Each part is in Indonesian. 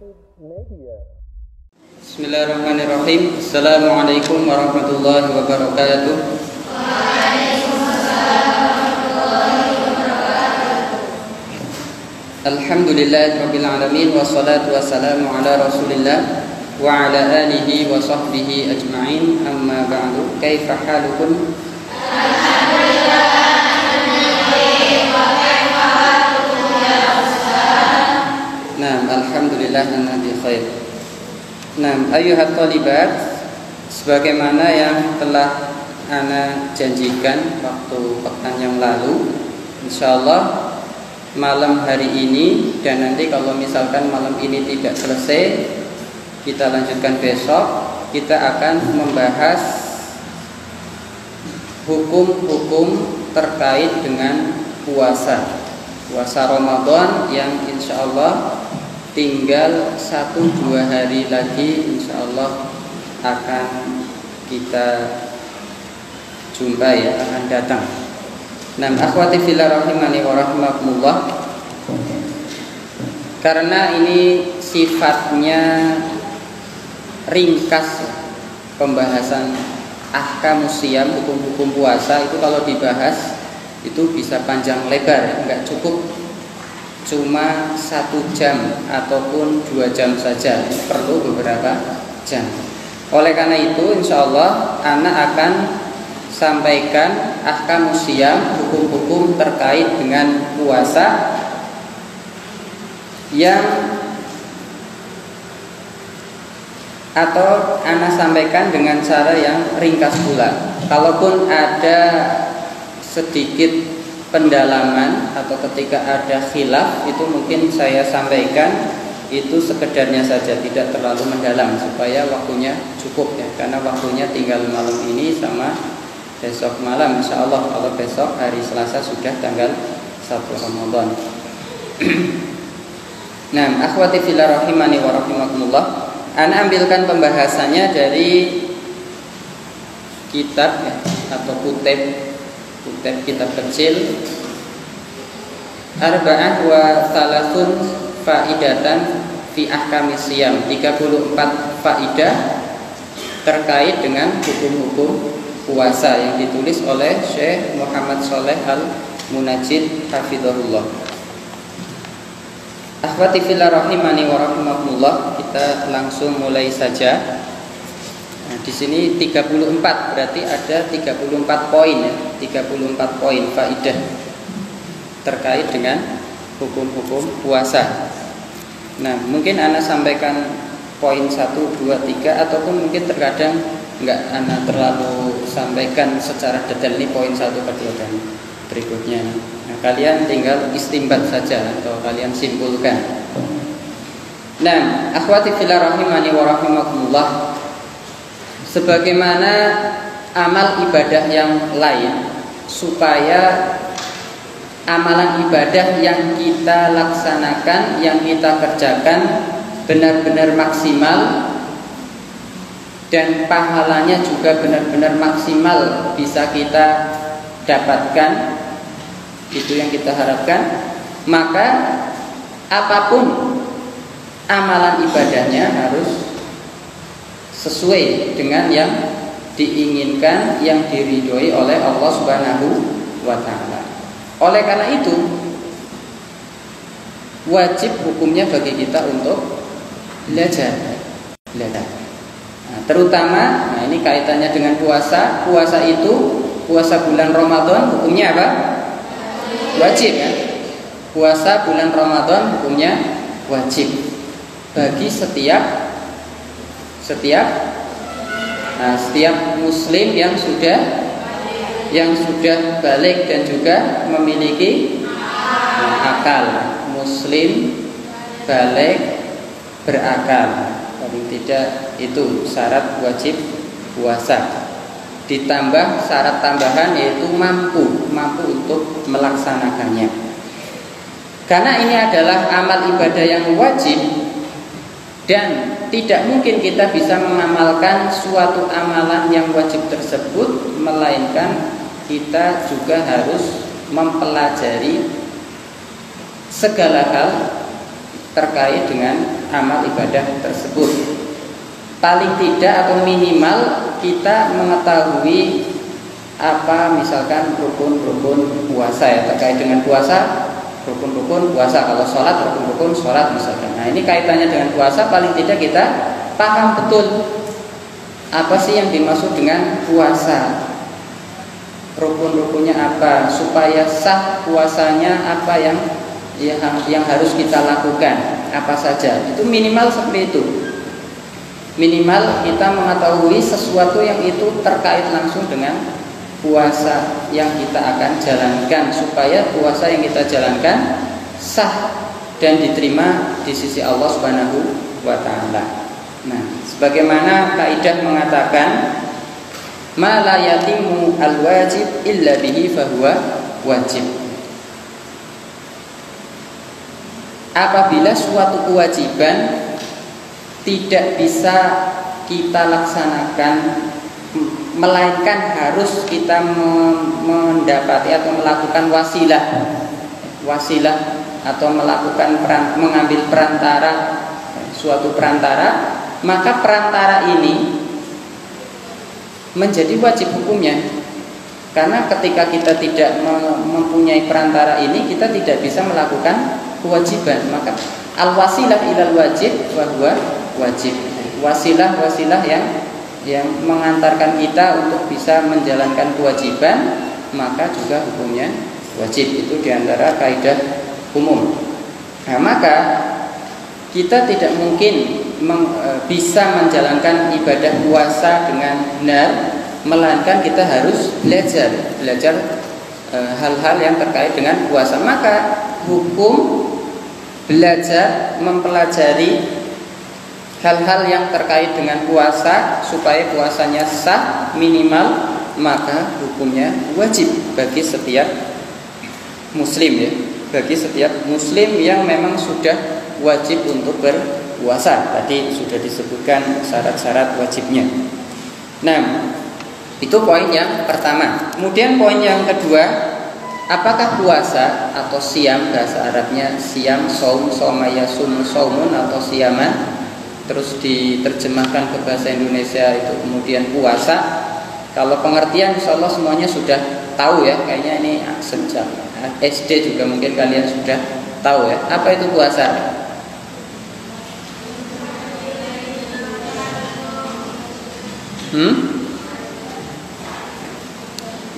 Bismillahirrahmanirrahim. Assalamualaikum warahmatullahi wabarakatuh. Alhamdulillahirabbil alamin wassalatu wassalamu ala Rasulillah wa ala alihi wa sahbihi ajma'in. Amma ba'du. Kaifa halukum? Naam, alhamdulillah anna bi khair. Naam, ayyuhat thalibat, sebagaimana yang telah ana janjikan waktu pekan yang lalu, insyaallah malam hari ini, dan nanti kalau misalkan malam ini tidak selesai, kita lanjutkan besok. Kita akan membahas hukum-hukum terkait dengan puasa Ramadan yang insya Allah tinggal 1-2 hari lagi insya Allah akan kita jumpa, ya, akan datang. Nah, akhwati fillah rahimani wa rahimakumullah, karena ini sifatnya ringkas, pembahasan ahkamus shiyam, hukum-hukum puasa itu kalau dibahas itu bisa panjang lebar, enggak cukup cuma 1 jam ataupun 2 jam saja, perlu beberapa jam. Oleh karena itu insya Allah anak akan sampaikan ahkamus shiyam, hukum-hukum terkait dengan puasa yang atau anak sampaikan dengan cara yang ringkas pula. Kalaupun ada sedikit pendalaman atau ketika ada khilaf, itu mungkin saya sampaikan itu sekedarnya saja, tidak terlalu mendalam supaya waktunya cukup, ya, karena waktunya tinggal malam ini sama besok malam insya Allah. Kalau besok hari Selasa sudah tanggal 1 Ramadan. Nah, akhwati fillah rahimani wa rahimakumullah, ana ambilkan pembahasannya dari kitab, ya, atau kutub kitab kecil Arba'ah wa Thalathun Faidatan fi Ahkamis Shiyam, 34 faidah terkait dengan hukum-hukum puasa yang ditulis oleh Syekh Muhammad Shaleh Al-Munajjid hafizahullah. Akhwati fillah rahimani wa rahimakumullah, kita langsung mulai saja. Nah, di sini 34, berarti ada 34 poin, ya, 34 poin faidah terkait dengan hukum-hukum puasa. Nah, mungkin ana sampaikan poin 1, 2, 3, ataupun mungkin terkadang enggak ana terlalu sampaikan secara detail ini poin 1, 2 dan berikutnya. Nah, kalian tinggal istimbat saja atau kalian simpulkan. Nah, akhwati fillah rahimani wa rahimakumullah, sebagaimana amal ibadah yang lain, supaya amalan ibadah yang kita laksanakan, yang kita kerjakan benar-benar maksimal dan pahalanya juga benar-benar maksimal bisa kita dapatkan, itu yang kita harapkan, maka apapun amalan ibadahnya harus sesuai dengan yang diinginkan, yang diridhoi oleh Allah Subhanahu wa ta'ala. Oleh karena itu wajib hukumnya bagi kita untuk belajar. Nah, terutama, nah ini kaitannya dengan puasa. Puasa itu, puasa bulan Ramadan hukumnya apa? Wajib, ya. Puasa bulan Ramadan hukumnya wajib bagi setiap muslim yang sudah balik dan juga memiliki akal. Muslim balik berakal, paling tidak itu syarat wajib puasa. Ditambah syarat tambahan yaitu mampu untuk melaksanakannya. Karena ini adalah amal ibadah yang wajib, dan tidak mungkin kita bisa mengamalkan suatu amalan yang wajib tersebut melainkan kita juga harus mempelajari segala hal terkait dengan amal ibadah tersebut. Paling tidak atau minimal kita mengetahui apa misalkan rukun-rukun puasa ya, terkait dengan puasa, rukun-rukun puasa. Kalau sholat, rukun-rukun sholat misalkan. Nah ini kaitannya dengan puasa, paling tidak kita paham betul apa sih yang dimaksud dengan puasa, rukun-rukunnya apa, supaya sah puasanya apa yang harus kita lakukan, apa saja. Itu minimal seperti itu. Minimal kita mengetahui sesuatu yang itu terkait langsung dengan puasa yang kita akan jalankan, supaya puasa yang kita jalankan sah dan diterima di sisi Allah Subhanahu wa taala. Nah, sebagaimana kaidah mengatakan ma la yatimu al-wajib illa bihi fahuwa wajib. Apabila suatu kewajiban tidak bisa kita laksanakan, melainkan harus kita mendapati atau melakukan wasilah atau melakukan mengambil perantara, suatu perantara, maka perantara ini menjadi wajib hukumnya. Karena ketika kita tidak mempunyai perantara ini, kita tidak bisa melakukan kewajiban. Maka al-wasilah ilal wajib wa huwa wajib. Wasilah yang mengantarkan kita untuk bisa menjalankan kewajiban, maka juga hukumnya wajib. Itu diantara kaidah umum. Nah, maka kita tidak mungkin bisa menjalankan ibadah puasa dengan benar, melainkan kita harus belajar hal-hal yang terkait dengan puasa. Maka hukum belajar mempelajari hal-hal yang terkait dengan puasa supaya puasanya sah minimal, maka hukumnya wajib bagi setiap muslim ya, bagi setiap muslim yang memang sudah wajib untuk berpuasa. Tadi sudah disebutkan syarat-syarat wajibnya. Nah, itu poin yang pertama. Kemudian poin yang kedua, apakah puasa atau siam, bahasa Arabnya siam, saum, somaya, sum, saumun atau siaman, terus diterjemahkan ke bahasa Indonesia itu kemudian puasa. Kalau pengertian insya Allah semuanya sudah tahu ya, kayaknya ini sejak SD juga mungkin kalian sudah tahu ya. Apa itu puasa?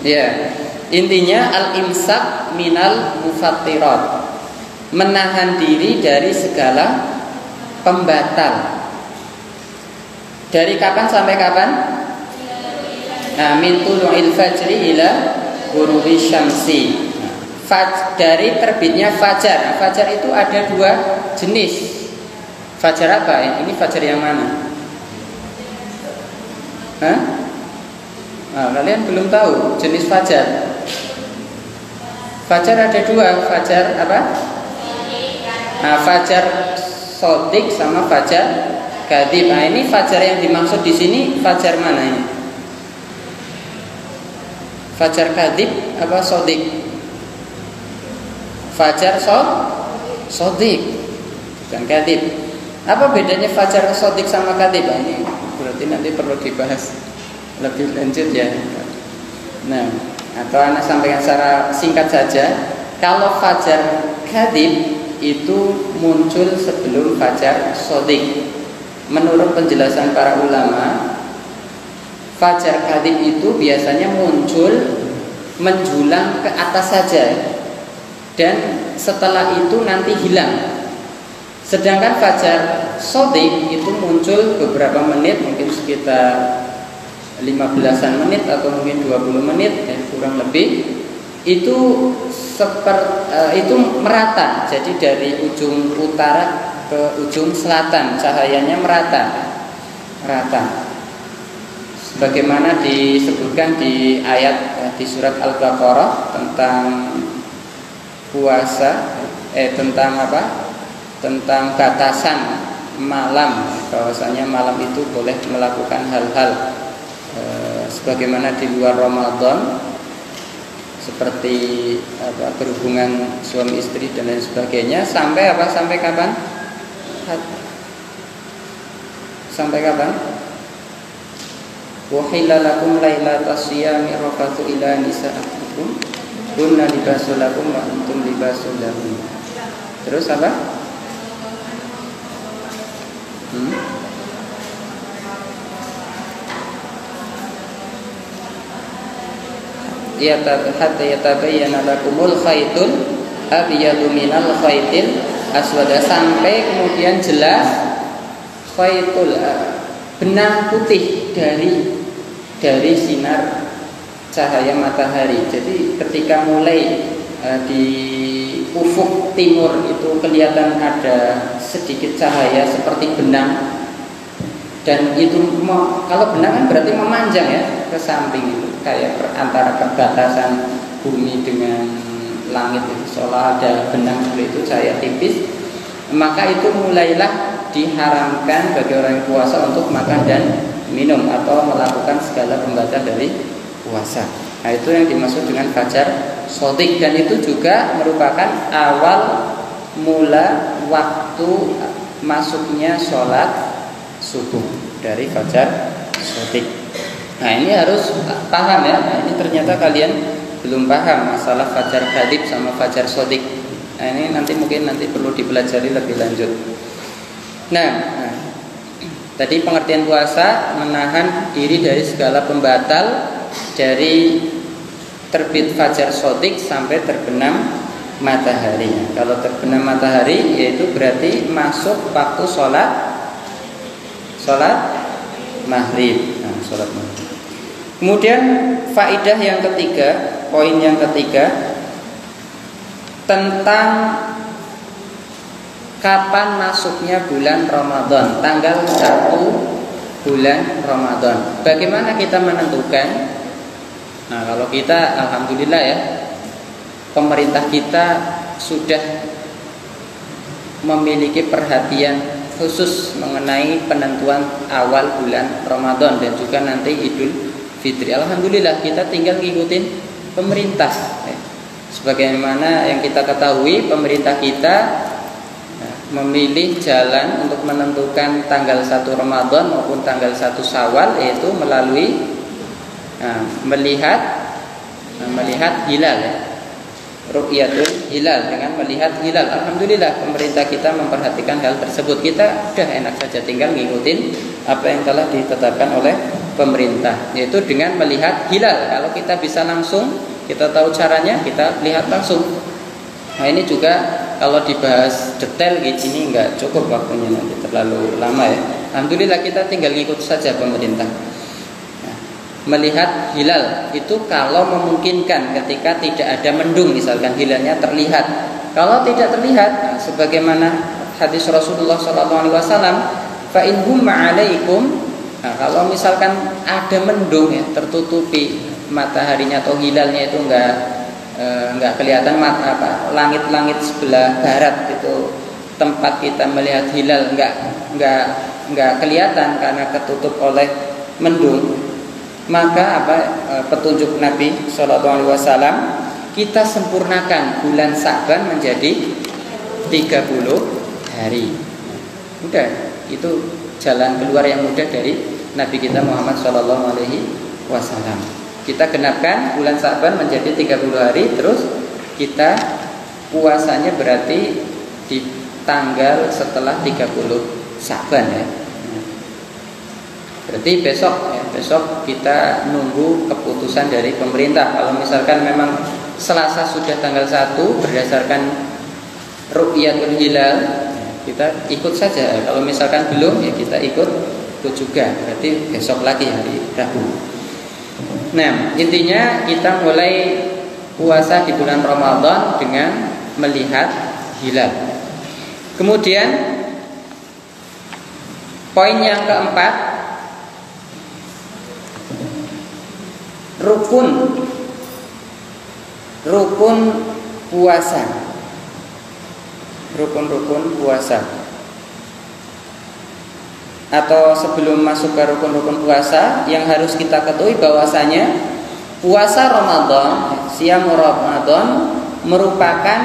Ya, intinya al-imsak minal mufattirat, menahan diri dari segala pembatal. Dari kapan sampai kapan? Nah, min tulu'il fajri ila ghurubi syamsi. Dari terbitnya fajar. Nah, fajar itu ada dua jenis. Fajar apa? Ini fajar yang mana? Hah? Nah, kalian belum tahu jenis fajar. Fajar ada dua. Fajar apa? Nah, fajar sodik sama fajar kadhib. Nah, ini fajar yang dimaksud di sini fajar mana ini? Fajar kadhib apa sodik? Fajar sodik, bukan kadhib. Apa bedanya fajar sodik sama kadhib? Nah, ini berarti nanti perlu dibahas lebih lanjut ya. Nah, atau anak sampaikan secara singkat saja. Kalau fajar kadhib itu muncul sebelum fajar sodik. Menurut penjelasan para ulama, fajar kadhib itu biasanya muncul menjulang ke atas saja, dan setelah itu nanti hilang. Sedangkan fajar sodik itu muncul beberapa menit, mungkin sekitar 15-an menit atau mungkin 20 menit ya, kurang lebih. Itu itu merata. Jadi dari ujung utara ke ujung selatan cahayanya merata. Sebagaimana disebutkan di ayat di surat Al-Baqarah tentang puasa, tentang apa? Tentang batasan malam, bahwasanya malam itu boleh melakukan hal-hal sebagaimana di luar Ramadan, seperti berhubungan suami istri dan lain sebagainya. Sampai apa? Sampai kapan? sampai kapan? Wa hilalakum lailatas siyami rafathu ila nisaikum kunna libasul lakum wa antum libasul lahum. Terus apa? Ya hatta yatabayyana lakumul khaytul abyadu minal khaytil aswad, sampai kemudian jelas khaytul benang putih dari sinar cahaya matahari. Jadi ketika mulai di ufuk timur itu kelihatan ada sedikit cahaya seperti benang, dan itu kalau benang kan berarti memanjang ya ke samping, itu kayak antara perbatasan bumi dengan langit itu seolah ada benang seperti itu, cahaya tipis. Maka itu mulailah diharamkan bagi orang yang puasa untuk makan dan minum atau melakukan segala pembatal dari puasa. Nah, itu yang dimaksud dengan fajar shodiq, dan itu juga merupakan awal mula waktu masuknya sholat subuh dari fajar shodiq. Nah, ini harus paham ya. Nah, ini ternyata kalian belum paham masalah fajar kadhib sama fajar shodiq. Nah, ini mungkin perlu dipelajari lebih lanjut. Nah, tadi pengertian puasa menahan diri dari segala pembatal dari terbit fajar shodiq sampai terbenam matahari. Kalau terbenam matahari yaitu berarti masuk waktu sholat maghrib. Nah, sholat maghrib. Kemudian faidah yang ketiga, poin yang ketiga tentang kapan masuknya bulan Ramadan, tanggal 1 bulan Ramadan. Bagaimana kita menentukan? Nah, kalau kita alhamdulillah ya, pemerintah kita sudah memiliki perhatian khusus mengenai penentuan awal bulan Ramadan dan juga nanti Idul Fitri. Alhamdulillah kita tinggal ngikutin pemerintah. Sebagaimana yang kita ketahui, pemerintah kita memilih jalan untuk menentukan tanggal 1 Ramadan maupun tanggal 1 Syawal, yaitu melalui melihat hilal ya. Ru'yatul hilal, dengan melihat hilal. Alhamdulillah pemerintah kita memperhatikan hal tersebut. Kita udah enak saja tinggal ngikutin apa yang telah ditetapkan oleh pemerintah, yaitu dengan melihat hilal. Kalau kita bisa langsung, kita tahu caranya, kita lihat langsung. Nah, ini juga kalau dibahas detail gini nggak cukup waktunya, nanti terlalu lama ya. Alhamdulillah kita tinggal ngikut saja pemerintah. Melihat hilal itu kalau memungkinkan, ketika tidak ada mendung, misalkan hilalnya terlihat. Kalau tidak terlihat, sebagaimana hadis Rasulullah SAW, fa in humma alaikum. Nah, kalau misalkan ada mendung ya, tertutupi mataharinya atau hilalnya itu enggak kelihatan langit-langit sebelah barat itu tempat kita melihat hilal enggak kelihatan karena ketutup oleh mendung. Maka petunjuk Nabi SAW, kita sempurnakan bulan Sa'ban menjadi 30 hari. Udah, itu jalan keluar yang mudah dari Nabi kita Muhammad SAW. Kita genapkan bulan Sa'ban menjadi 30 hari, terus kita puasanya berarti di tanggal setelah 30 Sa'ban ya. Berarti besok kita nunggu keputusan dari pemerintah. Kalau misalkan memang Selasa sudah tanggal 1 berdasarkan ru'yatul hilal, kita ikut saja. Kalau misalkan belum, ya kita ikut juga. Berarti besok lagi hari Rabu. Nah, intinya kita mulai puasa di bulan Ramadan dengan melihat hilal. Kemudian poin yang keempat, rukun puasa. Rukun puasa. Atau sebelum masuk ke rukun puasa, yang harus kita ketahui bahwasanya puasa Ramadan, siam Ramadan merupakan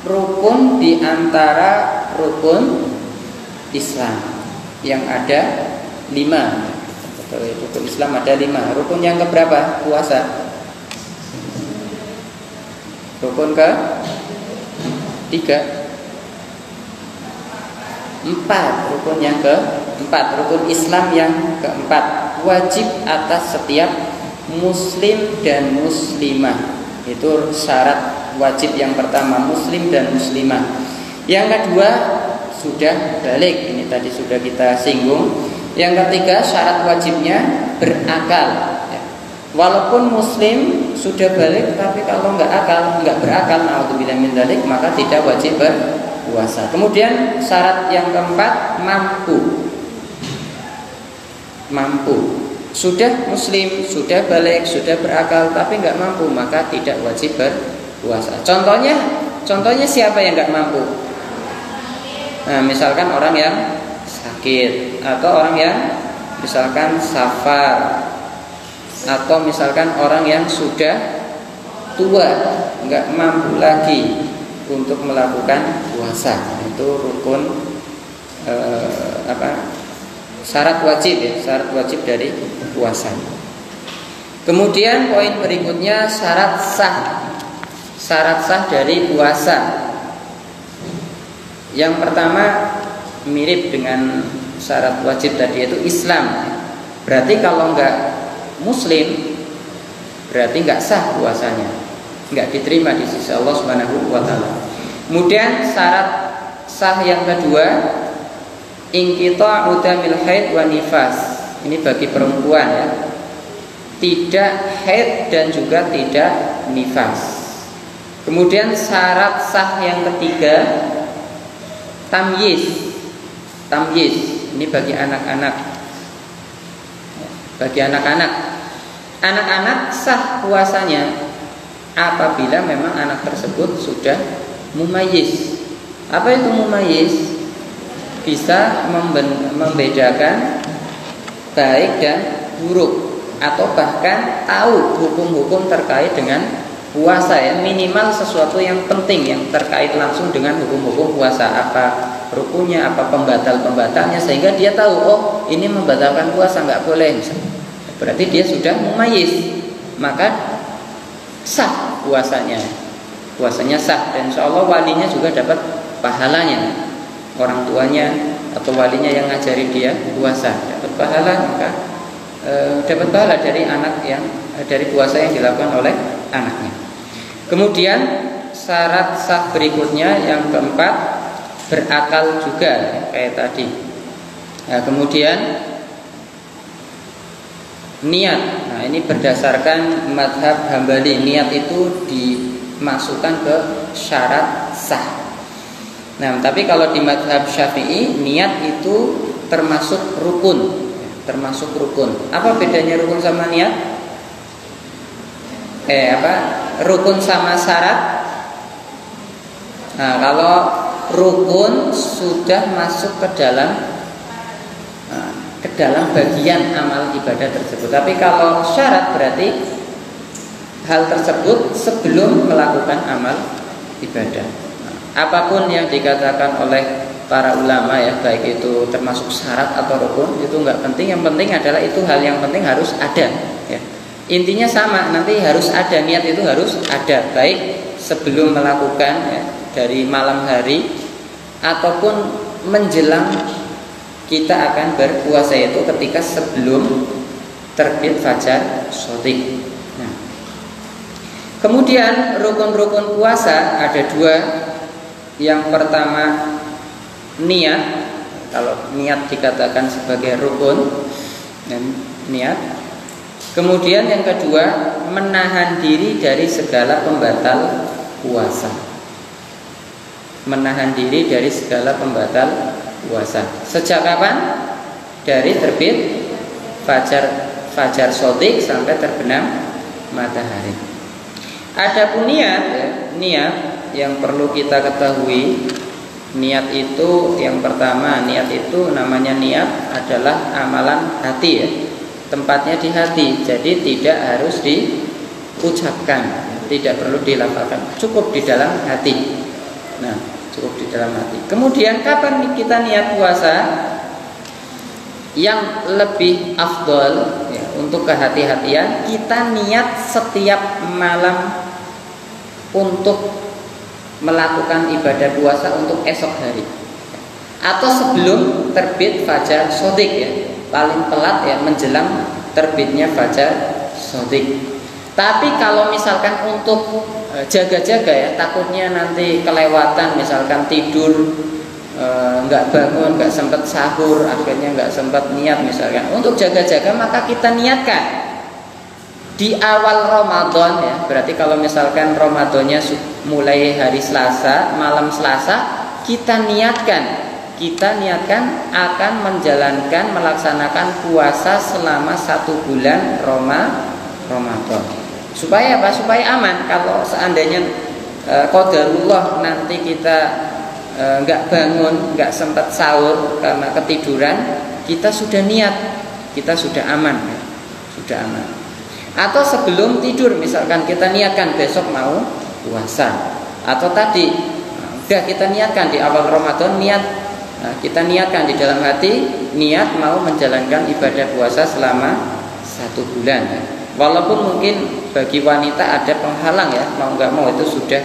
rukun di antara rukun Islam yang ada 5. Rukun Islam ada 5. Rukun yang keberapa? Puasa. Rukun ke 3. 4. Rukun yang ke-4. Rukun Islam yang ke-4. Wajib atas setiap muslim dan muslimah. Itu syarat wajib yang pertama, muslim dan muslimah. Yang kedua sudah balik, ini tadi sudah kita singgung. Yang ketiga syarat wajibnya berakal ya. Walaupun muslim sudah balik, tapi kalau nggak berakal, naudzubillah min dzalik, maka tidak wajib berpuasa. Kemudian syarat yang keempat mampu. Sudah muslim, sudah balik, sudah berakal, tapi nggak mampu, maka tidak wajib berpuasa. Contohnya siapa yang nggak mampu? Nah, misalkan orang yang sakit, atau orang yang misalkan safar, atau misalkan orang yang sudah tua, nggak mampu lagi untuk melakukan puasa. Itu rukun syarat wajib ya, syarat wajib dari puasa. Kemudian poin berikutnya syarat sah dari puasa. Yang pertama mirip dengan syarat wajib tadi, yaitu Islam. Berarti kalau nggak muslim, berarti nggak sah puasanya, nggak diterima di sisi Allah Subhanahu wa Ta'ala. Kemudian syarat sah yang kedua, inqita'u damil haid wa nifas. Ini bagi perempuan ya, tidak haid dan juga tidak nifas. Kemudian syarat sah yang ketiga, tamyiz. Ini bagi anak-anak. Anak-anak sah puasanya apabila memang anak tersebut sudah mumayyiz. Apa itu mumayyiz? Bisa membedakan baik dan buruk, atau bahkan tahu hukum-hukum terkait dengan puasa ya, minimal sesuatu yang penting yang terkait langsung dengan hukum-hukum puasa, apa rukunnya, apa pembatalnya, sehingga dia tahu, oh ini membatalkan puasa, nggak boleh misalnya. Berarti dia sudah mumayyiz, maka sah puasanya sah, dan insya Allah walinya juga dapat pahalanya, orang tuanya atau walinya yang ngajari dia puasa dapat pahala, maka dapat pahala dari anak yang dari puasa yang dilakukan oleh anaknya. Kemudian syarat sah berikutnya yang keempat, berakal juga kayak tadi. Nah, kemudian niat. Nah, ini berdasarkan mazhab Hambali, niat itu dimasukkan ke syarat sah. Nah, tapi kalau di mazhab Syafi'i, niat itu termasuk rukun. Apa bedanya rukun sama niat? Rukun sama syarat. Nah, kalau rukun sudah masuk ke dalam bagian amal ibadah tersebut. Tapi kalau syarat berarti hal tersebut sebelum melakukan amal ibadah. Apapun yang dikatakan oleh para ulama ya, baik itu termasuk syarat atau rukun, itu nggak penting. Yang penting adalah itu hal yang penting harus ada ya. Intinya sama, nanti harus ada, niat itu harus ada, baik sebelum melakukan ya, dari malam hari ataupun menjelang kita akan berpuasa, itu ketika sebelum terbit fajar shadiq. Nah, kemudian rukun-rukun puasa ada dua. Yang pertama niat. Kalau niat dikatakan sebagai rukun dan niat. Kemudian yang kedua, menahan diri dari segala pembatal puasa. Menahan diri dari segala pembatal puasa. Sejak kapan? Dari terbit fajar shadiq sampai terbenam matahari. Adapun niat ya, niat yang perlu kita ketahui, niat itu yang pertama, niat itu namanya niat adalah amalan hati ya. Tempatnya di hati, jadi tidak harus diucapkan, tidak perlu dilafalkan, cukup di dalam hati. Nah, cukup di dalam hati. Kemudian kapan kita niat puasa? yang lebih afdol ya, untuk kehati-hatian kita niat setiap malam untuk melakukan ibadah puasa untuk esok hari atau sebelum terbit fajar shodiq ya, paling telat ya menjelang terbitnya fajar shodiq. Tapi kalau misalkan untuk jaga-jaga ya, takutnya nanti kelewatan, misalkan tidur nggak bangun, nggak sempat sahur, akhirnya nggak sempat niat misalkan, untuk jaga-jaga maka kita niatkan di awal Ramadan ya. Berarti kalau misalkan Ramadannya mulai hari Selasa, malam Selasa, kita niatkan akan menjalankan, melaksanakan puasa selama 1 bulan Ramadan. Supaya apa? Supaya aman. Kalau seandainya qadarullah nanti kita nggak bangun, nggak sempat sahur karena ketiduran, kita sudah niat, kita sudah aman ya. Sudah aman. Atau sebelum tidur misalkan kita niatkan besok mau puasa. Atau tadi udah kita niatkan di awal Ramadan, kita niatkan di dalam hati niat mau menjalankan ibadah puasa selama 1 bulan. Walaupun mungkin bagi wanita ada penghalang ya, mau nggak mau itu sudah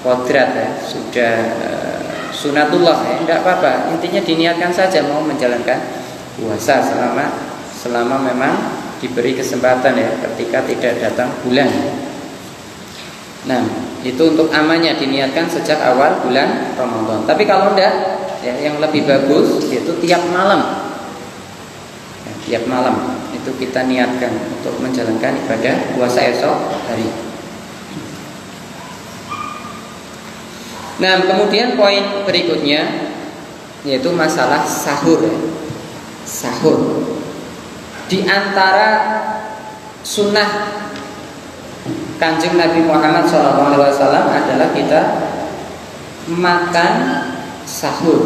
kodrat ya, sudah sunatullah ya, tidak apa-apa. Intinya diniatkan saja mau menjalankan puasa selama memang diberi kesempatan ya, ketika tidak datang bulan. Nah, itu untuk amannya diniatkan sejak awal bulan Ramadan. Tapi kalau enggak ya, yang lebih bagus yaitu tiap malam ya, tiap malam itu kita niatkan untuk menjalankan ibadah puasa esok hari. Nah, kemudian poin berikutnya yaitu masalah sahur. Sahur di antara sunnah Kanjeng Nabi Muhammad SAW adalah kita makan sahur.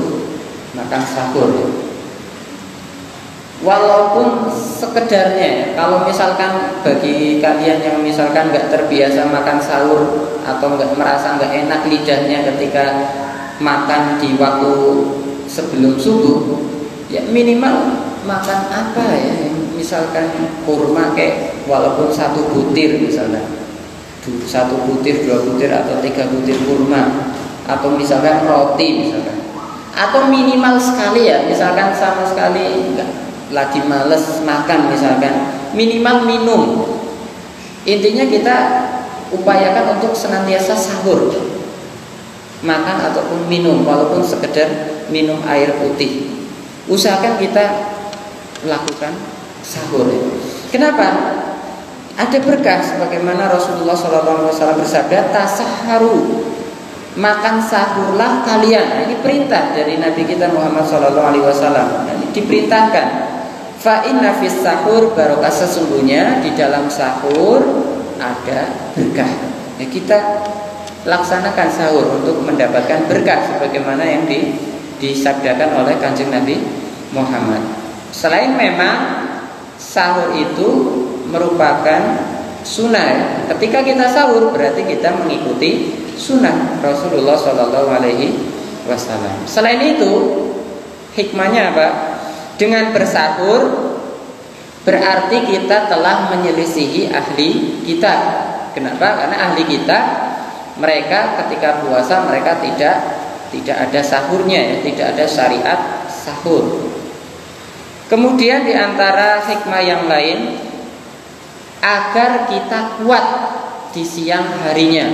Walaupun sekedarnya ya, kalau misalkan bagi kalian yang misalkan nggak terbiasa makan sahur atau nggak merasa nggak enak lidahnya ketika makan di waktu sebelum subuh, ya minimal makan apa ya, misalkan kurma kayak walaupun 1 butir misalnya, 1 butir, 2 butir atau 3 butir kurma, atau misalkan roti misalkan, atau minimal sekali ya, misalkan sama sekali enggak, lagi males makan misalkan, minimal minum. Intinya kita upayakan untuk senantiasa sahur, makan ataupun minum, walaupun sekedar minum air putih, usahakan kita lakukan sahur. Kenapa? Ada berkah sebagaimana Rasulullah SAW bersabda, tasaharu, makan sahurlah kalian. Nah, ini perintah dari Nabi kita Muhammad SAW. Ini diperintahkan. Fa inna fis sahur barokah, sesungguhnya di dalam sahur ada berkah. Ya, kita laksanakan sahur untuk mendapatkan berkah sebagaimana yang disabdakan oleh Kanjeng Nabi Muhammad. Selain memang sahur itu merupakan sunnah. Ketika kita sahur berarti kita mengikuti sunnah Rasulullah SAW. Selain itu, hikmahnya apa? Dengan bersahur berarti kita telah menyelisihi ahli kita. Kenapa? Karena ahli kita, mereka ketika puasa mereka tidak ada sahurnya ya, tidak ada syariat sahur. Kemudian diantara hikmah yang lain, agar kita kuat di siang harinya.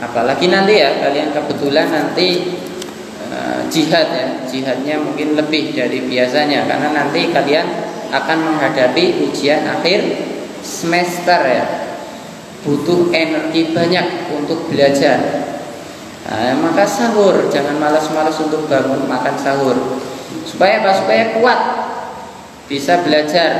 Apalagi nanti ya, kalian kebetulan nanti jihad ya, jihadnya mungkin lebih dari biasanya, karena nanti kalian akan menghadapi ujian akhir semester ya, butuh energi banyak untuk belajar. Nah, maka sahur, jangan malas-malas untuk bangun makan sahur. Supaya apa? Supaya kuat bisa belajar.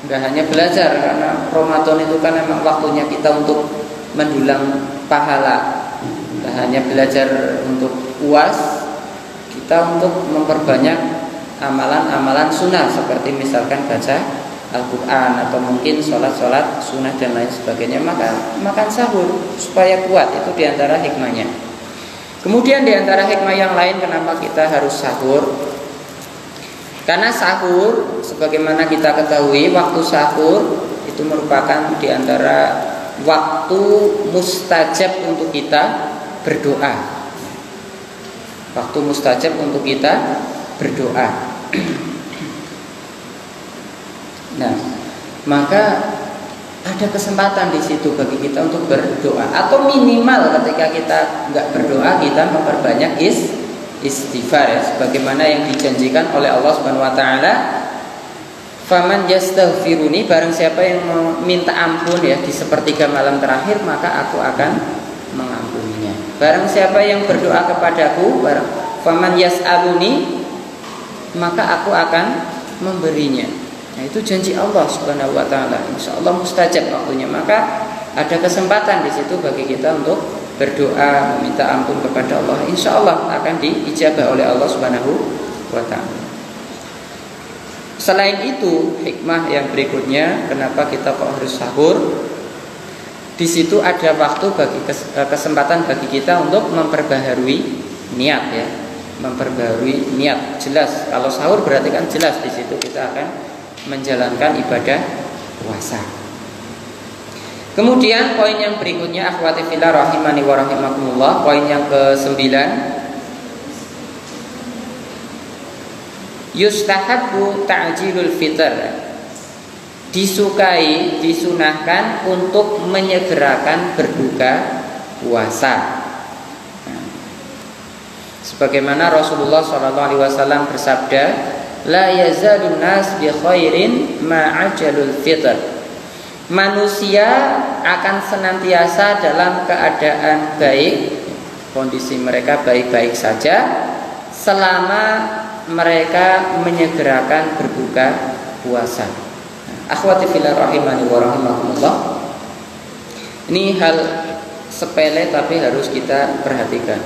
Enggak hanya belajar, karena Ramadan itu kan memang waktunya kita untuk mendulang pahala. Enggak hanya belajar untuk puas, kita untuk memperbanyak amalan-amalan sunnah seperti misalkan baca Al-Quran atau mungkin sholat-sholat sunnah dan lain sebagainya. Maka makan sahur supaya kuat, itu diantara hikmahnya. Kemudian diantara hikmah yang lain kenapa kita harus sahur, Karena sahur, sebagaimana kita ketahui, waktu sahur itu merupakan diantara waktu mustajab untuk kita berdoa. Waktu mustajab untuk kita berdoa. Nah, maka ada kesempatan di situ bagi kita untuk berdoa, atau minimal ketika kita nggak berdoa kita memperbanyak istighfar ya, sebagaimana yang dijanjikan oleh Allah Subhanahu wa taala, faman yastaghfiruni, barang siapa yang meminta ampun ya di sepertiga malam terakhir, maka aku akan mengampuninya. Barang siapa yang berdoa kepadaku, faman yas'aluni, maka aku akan memberinya. Nah, itu janji Allah Subhanahu wa taala. Insyaallah mustajab waktunya. Maka ada kesempatan di situ bagi kita untuk berdoa, meminta ampun kepada Allah. Insyaallah akan diijabah oleh Allah Subhanahu wa taala. Selain itu, hikmah yang berikutnya kenapa kita kok harus sahur? Di situ ada waktu bagi kesempatan bagi kita untuk memperbaharui niat ya. Memperbaharui niat. Jelas kalau sahur berarti kan jelas di situ kita akan menjalankan ibadah puasa. Kemudian poin yang berikutnya, akhwati fillah rahimani wa rahimakumullah, poin yang ke-9, yustahabbu ta'jilul fitr. Disukai, disunahkan untuk menyegerakan berbuka puasa. Sebagaimana Rasulullah SAW bersabda, la yazalun nas bi khairin ma'ajalul fitr. Manusia akan senantiasa dalam keadaan baik, kondisi mereka baik-baik saja selama mereka menyegerakan berbuka puasa. Akhwati fillah rahimani wa rahimakumullah. Ini hal sepele tapi harus kita perhatikan.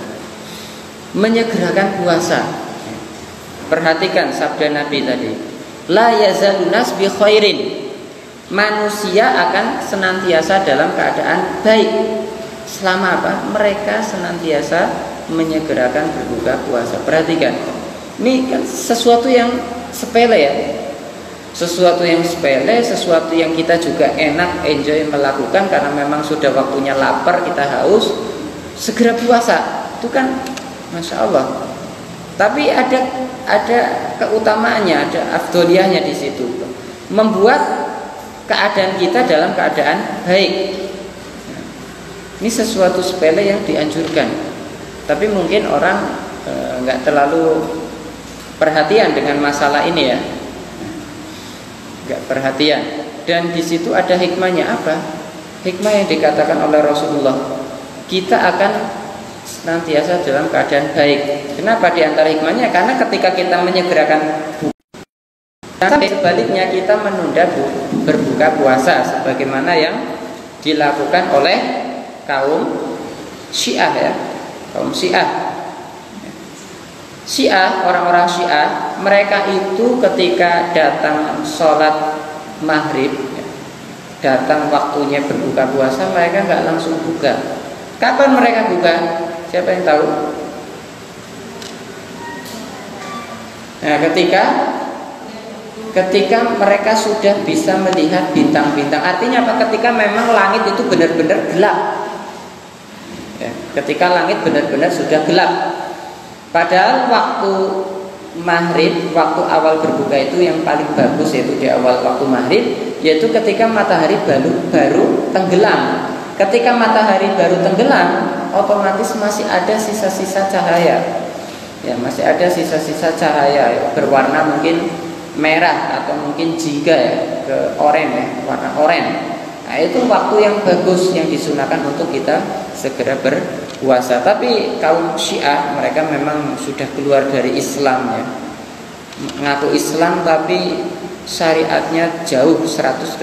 Menyegerakan puasa. Perhatikan sabda Nabi tadi. La yazalun nas bi khairin. Manusia akan senantiasa dalam keadaan baik. Selama apa? Mereka senantiasa menyegerakan berbuka puasa. Perhatikan. Ini kan sesuatu yang sepele ya. Sesuatu yang sepele, sesuatu yang kita juga enak, enjoy melakukan karena memang sudah waktunya lapar, kita haus, segera puasa. Itu kan Masya Allah. Tapi ada keutamaannya, ada afdoliyahnya di situ. Membuat keadaan kita dalam keadaan baik. Ini sesuatu sepele yang dianjurkan. Tapi mungkin orang nggak terlalu perhatian dengan masalah ini ya. Nggak perhatian. Dan di situ ada hikmahnya apa? Hikmah yang dikatakan oleh Rasulullah, kita akan senantiasa dalam keadaan baik. Kenapa di antara hikmahnya? Karena ketika kita menyegerakan sebaliknya kita menunda berbuka puasa, sebagaimana yang dilakukan oleh kaum Syiah ya, kaum Syiah. Syiah, orang-orang Syiah, mereka itu ketika datang sholat maghrib, datang waktunya berbuka puasa, mereka nggak langsung buka. Kapan mereka buka? Siapa yang tahu? Nah, ketika mereka sudah bisa melihat bintang-bintang. Artinya apa? Ketika memang langit itu benar-benar gelap ya, ketika langit benar-benar sudah gelap. Padahal waktu maghrib, waktu awal berbuka itu yang paling bagus, yaitu di awal waktu maghrib, yaitu ketika matahari baru tenggelam. Ketika matahari baru tenggelam, otomatis masih ada sisa-sisa cahaya ya, masih ada sisa-sisa cahaya ya, berwarna mungkin merah atau mungkin jingga ya, ke oranye ya, warna oranye. Nah, itu waktu yang bagus yang disunahkan untuk kita segera berpuasa. Tapi kaum Syiah mereka memang sudah keluar dari Islam ya, mengaku Islam tapi syariatnya jauh 180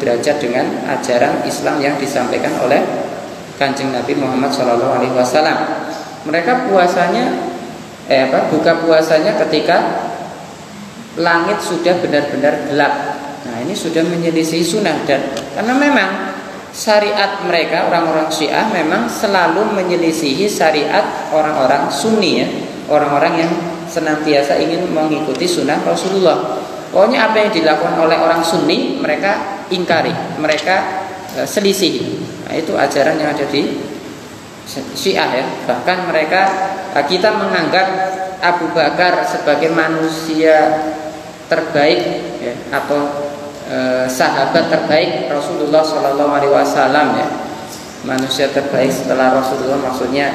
derajat dengan ajaran Islam yang disampaikan oleh Kanjeng Nabi Muhammad SAW. Mereka puasanya buka puasanya ketika langit sudah benar-benar gelap. Nah, ini sudah menyelisih sunnah, dan karena memang syariat mereka orang-orang Syiah memang selalu menyelisihi syariat orang-orang Sunni ya, orang-orang yang senantiasa ingin mengikuti sunnah Rasulullah. Pokoknya apa yang dilakukan oleh orang Sunni mereka ingkari, mereka selisih. Nah, itu ajaran yang ada di Syiah ya. Bahkan mereka, kita menganggap Abu Bakar sebagai manusia terbaik ya, atau sahabat terbaik Rasulullah SAW ya. Manusia terbaik setelah Rasulullah, maksudnya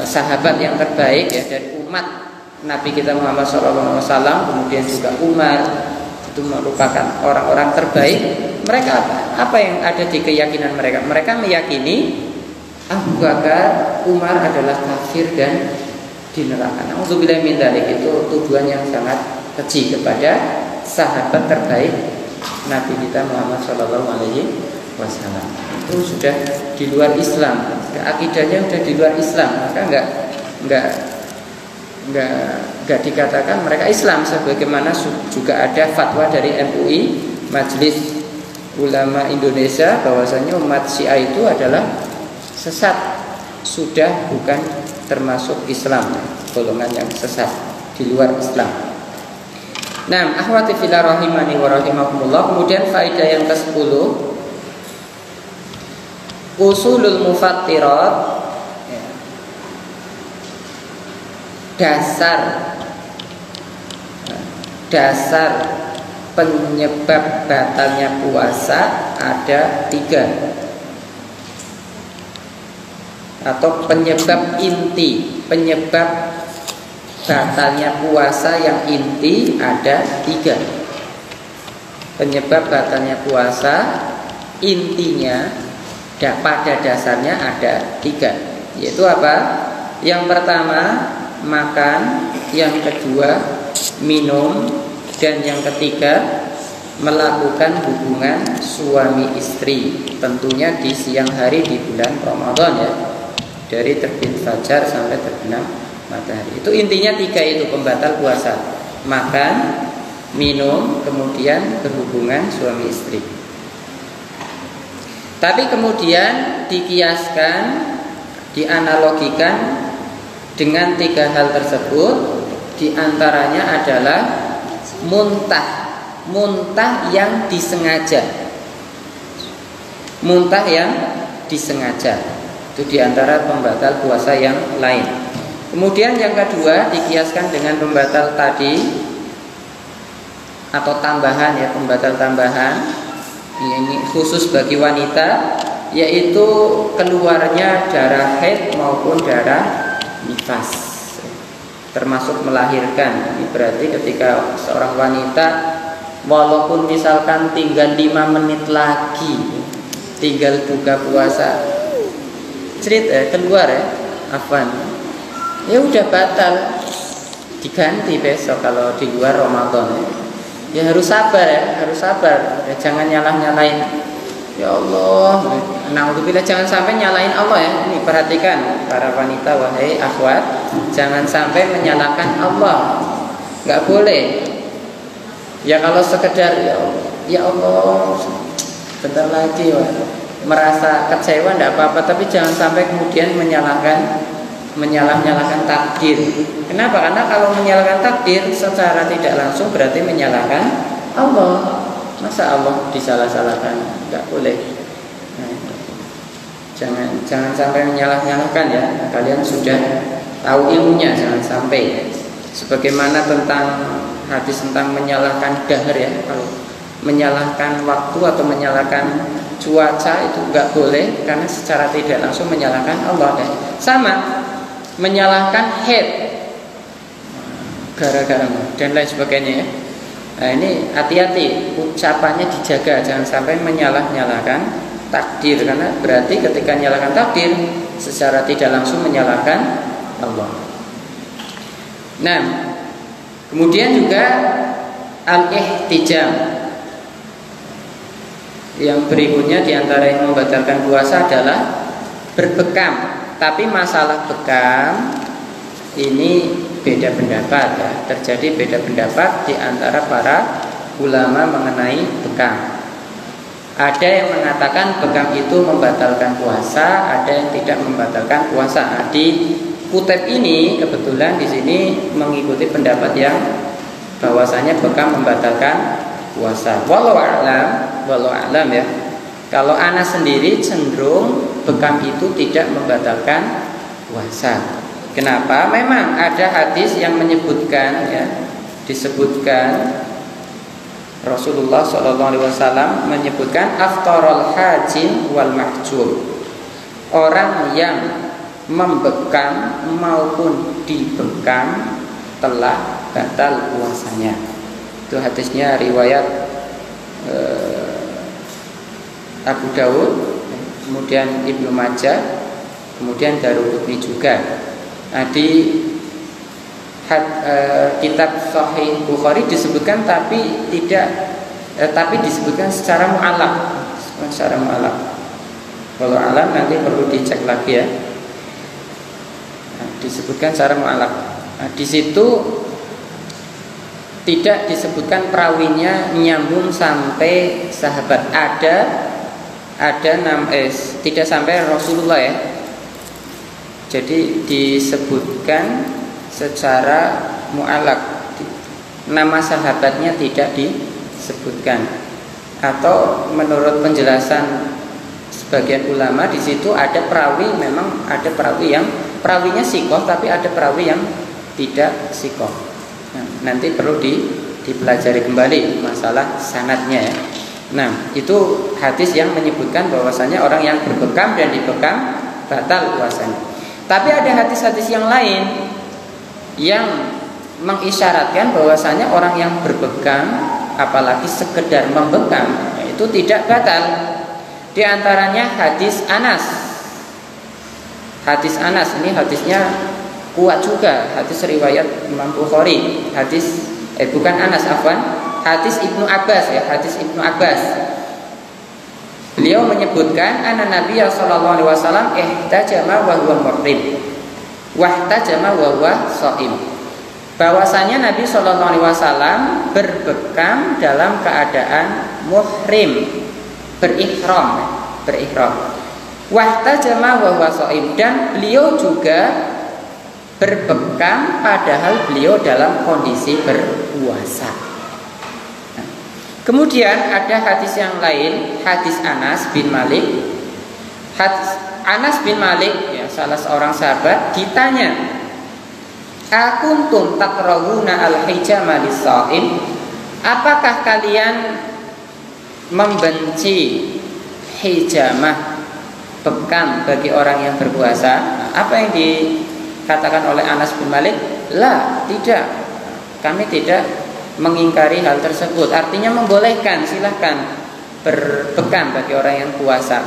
sahabat yang terbaik ya dari umat Nabi kita Muhammad SAW. Kemudian juga Umar itu merupakan orang-orang terbaik. Mereka apa yang ada di keyakinan mereka? Mereka meyakini Abu Bakar, Umar adalah kafir dan di neraka. Nauzubillahi min dzalik. Itu tuduhan yang sangat keji kepada sahabat terbaik Nabi kita Muhammad SAW. Itu sudah di luar Islam. Akidahnya sudah di luar Islam. Maka enggak dikatakan mereka Islam, sebagaimana juga ada fatwa dari MUI, Majelis Ulama Indonesia, bahwasanya umat Syiah itu adalah sesat, sudah bukan termasuk Islam, golongan yang sesat di luar Islam. Nah, akhwati fillah rahimani wa rahimakumullah. Kemudian faedah yang ke-10, usulul mufattirat, dasar penyebab batalnya puasa ada 3, atau penyebab inti, penyebab batalnya puasa yang inti ada 3. Penyebab batalnya puasa intinya pada dasarnya ada 3, yaitu apa? Yang pertama makan, yang kedua minum, dan yang ketiga melakukan hubungan suami istri, tentunya di siang hari di bulan Ramadan ya, dari terbit fajar sampai terbenam matahari. Itu intinya 3 itu pembatal puasa: makan, minum, kemudian berhubungan suami istri. Tapi kemudian dikiaskan, dianalogikan dengan 3 hal tersebut. Di antaranya adalah muntah yang disengaja. Muntah yang disengaja itu diantara pembatal puasa yang lain. Kemudian yang kedua dikiaskan dengan pembatal tadi, atau tambahan ya, pembatal tambahan. Ini khusus bagi wanita, yaitu keluarnya darah haid maupun darah nifas, termasuk melahirkan. Ini berarti ketika seorang wanita walaupun misalkan tinggal 5 menit lagi, tinggal buka puasa, keluar ya, afwan, ya udah batal, diganti besok kalau di luar Ramadan ya. Ya harus sabar ya, harus sabar. Ya, jangan nyalahin. Ya Allah, naudzubillah, jangan sampai nyalahin Allah ya. Ini perhatikan para wanita, wahai akhwat, jangan sampai menyalahkan Allah. Enggak boleh. Ya kalau sekedar ya Allah, bentar lagi wah, merasa kecewa enggak apa-apa, tapi jangan sampai kemudian menyalahkan takdir. Kenapa? Karena kalau menyalahkan takdir secara tidak langsung berarti menyalahkan Allah. Masa Allah disalah-salahkan? Enggak boleh. Nah, jangan sampai menyalahkan ya. Kalian sudah tahu ilmunya, jangan sampai. Sebagaimana tentang hadis tentang menyalahkan dahar ya. Kalau menyalahkan waktu atau menyalahkan cuaca itu enggak boleh, karena secara tidak langsung menyalahkan Allah. Dan sama menyalahkan haid gara-gara dan lain sebagainya ya. Nah ini hati-hati, ucapannya dijaga, jangan sampai menyalahkan takdir, karena berarti ketika menyalahkan takdir secara tidak langsung menyalahkan Allah. Nah, kemudian juga al-ihtijam. Yang berikutnya diantara yang membatalkan puasa adalah berbekam. Tapi masalah bekam ini beda pendapat ya. Terjadi beda pendapat di antara para ulama mengenai bekam. Ada yang mengatakan bekam itu membatalkan puasa, ada yang tidak membatalkan puasa. Di Kuteb ini kebetulan di sini mengikuti pendapat yang bahwasanya bekam membatalkan puasa. Walau alam ya. Kalau ana sendiri cenderung bekam itu tidak membatalkan puasa. Kenapa? Memang ada hadis yang menyebutkan ya, disebutkan Rasulullah SAW menyebutkan aftarul hajin wal mahjum. Orang yang membekam maupun dibekam telah batal puasanya. Itu hadisnya riwayat Abu Dawud, kemudian Ibnu Majah, kemudian Daruqutni juga. Nah, di kitab Sahih Bukhari disebutkan tapi disebutkan secara mu'allaq. Kalau alam nanti perlu dicek lagi ya. Nah, disebutkan secara mu'allaq. Nah, di situ tidak disebutkan perawinya nyambung sampai sahabat. Tidak sampai Rasulullah ya. Jadi disebutkan secara mu'allaq, nama sahabatnya tidak disebutkan. Atau menurut penjelasan sebagian ulama di situ ada perawi, memang ada perawi yang perawinya sikoh, tapi ada perawi yang tidak sikoh. Nah, nanti perlu dipelajari kembali masalah sanadnya ya. Nah, itu hadis yang menyebutkan bahwasanya orang yang berbekam dan dibekam batal puasanya. Tapi ada hadis-hadis yang lain yang mengisyaratkan bahwasanya orang yang berbekam, apalagi sekedar membekam, itu tidak batal. Di antaranya hadis Anas. Hadis Anas ini hadisnya kuat juga, hadis riwayat Imam Bukhari. Bukan Anas, hadis Ibnu Abbas ya, hadis Ibnu Abbas. Beliau menyebutkan anna Nabi sallallahu alaihi wasallam ihtajama wa huwa muhrim wahtajama wa huwa shaim. Bahwasanya Nabi sallallahu alaihi wasallam berbekam dalam keadaan muhrim, berihram. Wahtajama wa huwa shaim, dan beliau juga berbekam padahal beliau dalam kondisi berpuasa. Kemudian ada hadis yang lain, hadis Anas bin Malik. Hadis Anas bin Malik ya, salah seorang sahabat ditanya, "Akuntum takrahuna al-hijama lis-shaim?" Apakah kalian membenci hijamah, bekam bagi orang yang berpuasa? Nah, apa yang dikatakan oleh Anas bin Malik? La, tidak. Kami tidak mengingkari hal tersebut. Artinya membolehkan, silahkan berbekam bagi orang yang puasa.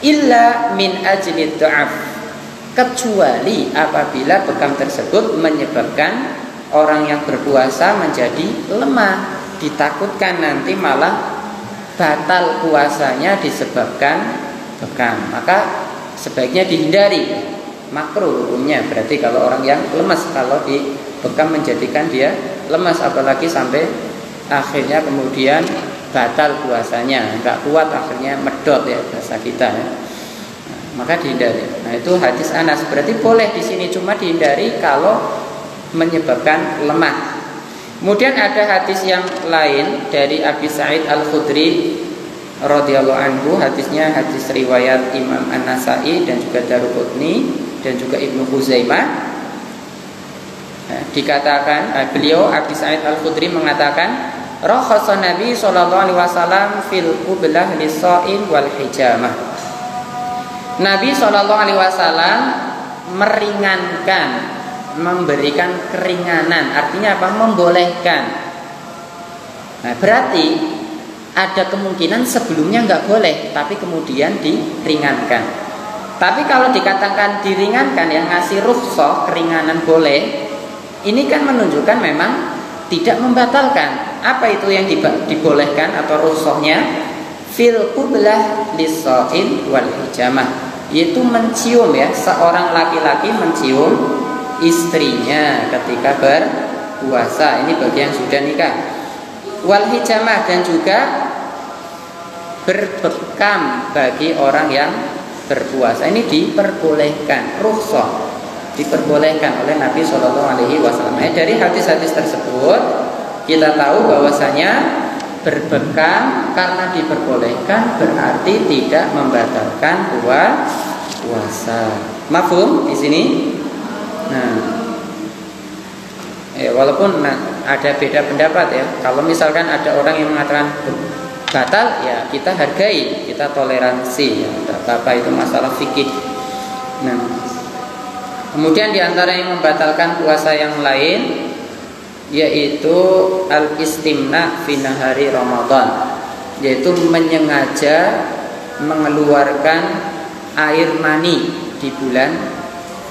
Illa min ajli du'af, kecuali apabila bekam tersebut menyebabkan orang yang berpuasa menjadi lemah, ditakutkan nanti malah batal puasanya disebabkan bekam, maka sebaiknya dihindari. Makruh hukumnya. Berarti kalau orang yang lemas, kalau dibekam menjadikan dia lemas, apalagi sampai akhirnya kemudian batal puasanya, nggak kuat, akhirnya medot ya bahasa kita ya. Nah, maka dihindari. Nah, itu hadis Anas. Berarti boleh di sini, cuma dihindari kalau menyebabkan lemah. Kemudian ada hadis yang lain dari Abi Sa'id Al-Khudri radhiyallahu anhu. Hadisnya hadis riwayat Imam An-Nasa'i dan juga Daruqutni dan juga Ibnu Khuzaimah. Dikatakan beliau Abi Sa'id Al-Khudri mengatakan, rakhasa Nabi sallallahu alaihi wasallam fil qublah lis-shaim wal hijamah. Nabi sallallahu alaihi wasallam meringankan, memberikan keringanan, artinya apa? Membolehkan. Nah, berarti ada kemungkinan sebelumnya nggak boleh, tapi kemudian diringankan. Tapi kalau dikatakan diringankan, yang ngasih rukhsah, keringanan boleh, ini kan menunjukkan memang tidak membatalkan. Apa itu yang dibolehkan atau rukhsahnya? Fil qublah lis-shaim wal hijamah, yaitu mencium ya, seorang laki-laki mencium istrinya ketika berpuasa. Ini bagi yang sudah nikah. Wal hijamah, dan juga berbekam bagi orang yang berpuasa. Ini diperbolehkan, rukhsah. diperbolehkan oleh Nabi Shallallahu Alaihi Wasallam. Dari hadis-hadis tersebut kita tahu bahwasanya berbekam karena diperbolehkan berarti tidak membatalkan puasa. Mafhum di sini? Nah, walaupun ada beda pendapat ya. Kalau misalkan ada orang yang mengatakan batal, ya kita hargai, kita toleransi, ya, tidak apa-apa, itu masalah fikih. Nah, kemudian diantara yang membatalkan puasa yang lain yaitu al-istimna fi nahari Ramadan, yaitu menyengaja mengeluarkan air mani di bulan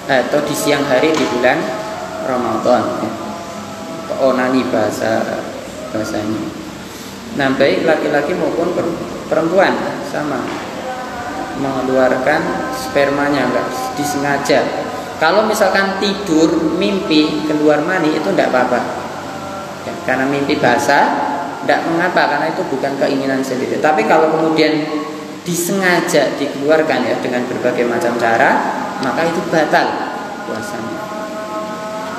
atau di siang hari di bulan Ramadan. Onani bahasanya. Nah, baik laki-laki maupun perempuan sama mengeluarkan spermanya, enggak disengaja. Kalau misalkan tidur mimpi keluar mani itu enggak apa-apa. Ya, karena mimpi basah tidak mengapa, karena itu bukan keinginan sendiri. Tapi kalau kemudian disengaja dikeluarkan ya dengan berbagai macam cara, maka itu batal puasanya.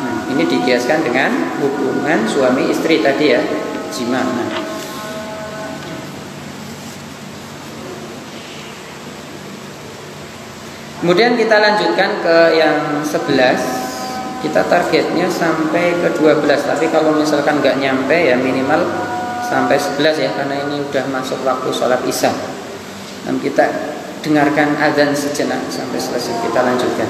Nah, ini dikiaskan dengan hubungan suami istri tadi ya, jima. Nah, kemudian kita lanjutkan ke yang 11. Kita targetnya sampai ke 12, tapi kalau misalkan nggak nyampe ya minimal sampai 11 ya, karena ini udah masuk waktu sholat isya. Dan kita dengarkan azan sejenak sampai selesai, kita lanjutkan.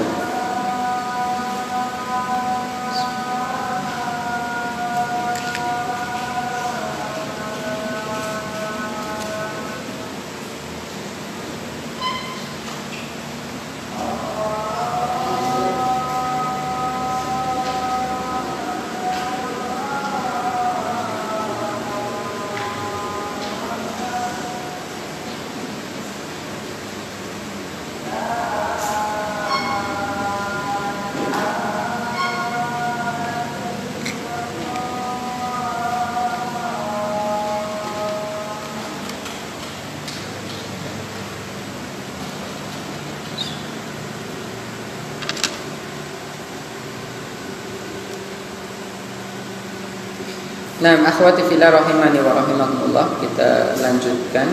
Nah, akhwati fillah rahimani wa rahimakumullah, kita lanjutkan.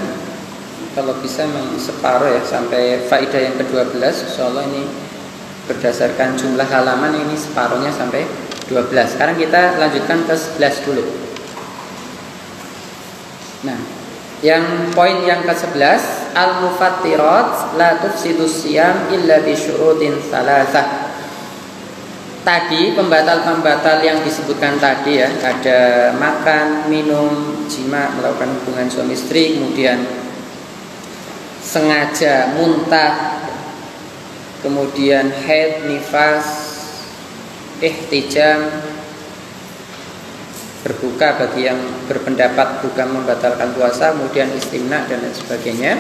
Kalau bisa separuh ya sampai faedah yang ke-12. Insyaallah ini berdasarkan jumlah halaman ini separuhnya sampai 12. Sekarang kita lanjutkan ke 11 dulu. Nah, yang poin yang ke-11, al-mufattirat la tufsidus siyam illa bi syurutin salasah. Tadi pembatal-pembatal yang disebutkan tadi ya, ada makan, minum, jima, melakukan hubungan suami istri, kemudian sengaja muntah, kemudian haid, nifas, ihtijam, berbuka bagi yang berpendapat bukan membatalkan puasa, kemudian istimna dan lain sebagainya.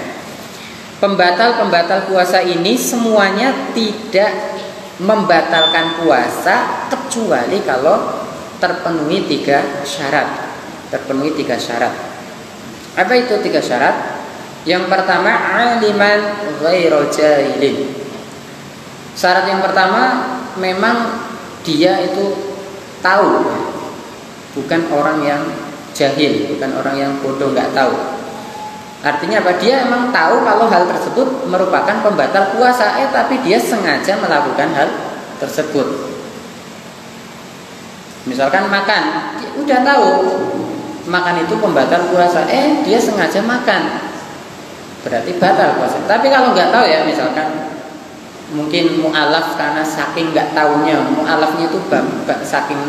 Pembatal-pembatal puasa ini semuanya tidak membatalkan puasa kecuali kalau terpenuhi 3 syarat. Terpenuhi 3 syarat. Apa itu 3 syarat? Yang pertama, aliman ghairu jahilin. Syarat yang pertama, memang dia itu tahu, bukan orang yang jahil, bukan orang yang bodoh nggak tahu. Artinya apa? Dia emang tahu kalau hal tersebut merupakan pembatal puasa, tapi dia sengaja melakukan hal tersebut. Misalkan makan, dia udah tahu makan itu pembatal puasa, dia sengaja makan, berarti batal puasa. Tapi kalau nggak tahu ya, misalkan mungkin mu'alaf karena saking nggak tahunya, mu'alafnya itu saking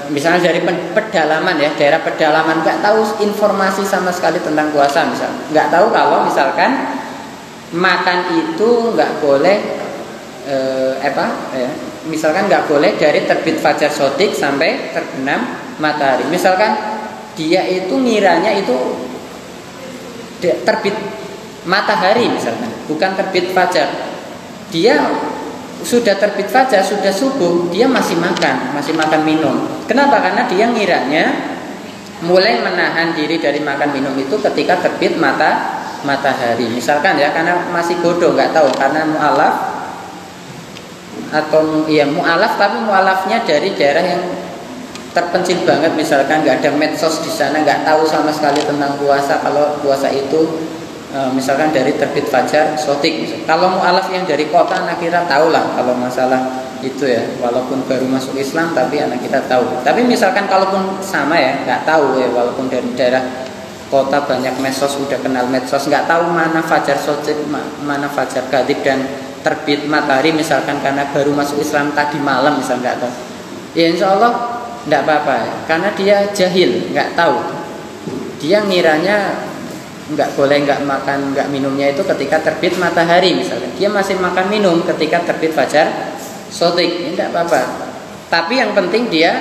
misalnya dari pedalaman ya, daerah pedalaman, nggak tahu informasi sama sekali tentang puasa, misalnya nggak tahu kalau misalkan makan itu nggak boleh misalkan nggak boleh dari terbit fajar shodiq sampai terbenam matahari. Misalkan dia itu ngiranya itu terbit matahari misalkan, bukan terbit fajar. Dia sudah terbit fajar, sudah subuh, dia masih makan minum. Kenapa? Karena dia ngiranya mulai menahan diri dari makan minum itu ketika terbit matahari. Misalkan ya, karena masih bodoh, nggak tahu, karena mu'alaf atau ya mu'alaf, tapi mu'alafnya dari daerah yang terpencil banget, misalkan nggak ada medsos di sana, nggak tahu sama sekali tentang puasa. Kalau puasa itu misalkan dari terbit fajar sotik. Kalau mu'alaf yang dari kota, anak kita tahu lah kalau masalah itu ya, walaupun baru masuk Islam tapi anak kita tahu. Tapi misalkan kalaupun sama ya, nggak tahu ya, walaupun dari daerah kota banyak medsos, udah kenal medsos, nggak tahu mana fajar sotik, mana fajar kadib dan terbit matahari misalkan, karena baru masuk Islam tadi malam misalkan, nggak tahu, ya insya Allah nggak apa-apa ya, karena dia jahil, nggak tahu. Dia ngiranya nggak boleh nggak makan nggak minumnya itu ketika terbit matahari misalkan, dia masih makan minum ketika terbit fajar sotik, ini nggak apa-apa. Tapi yang penting dia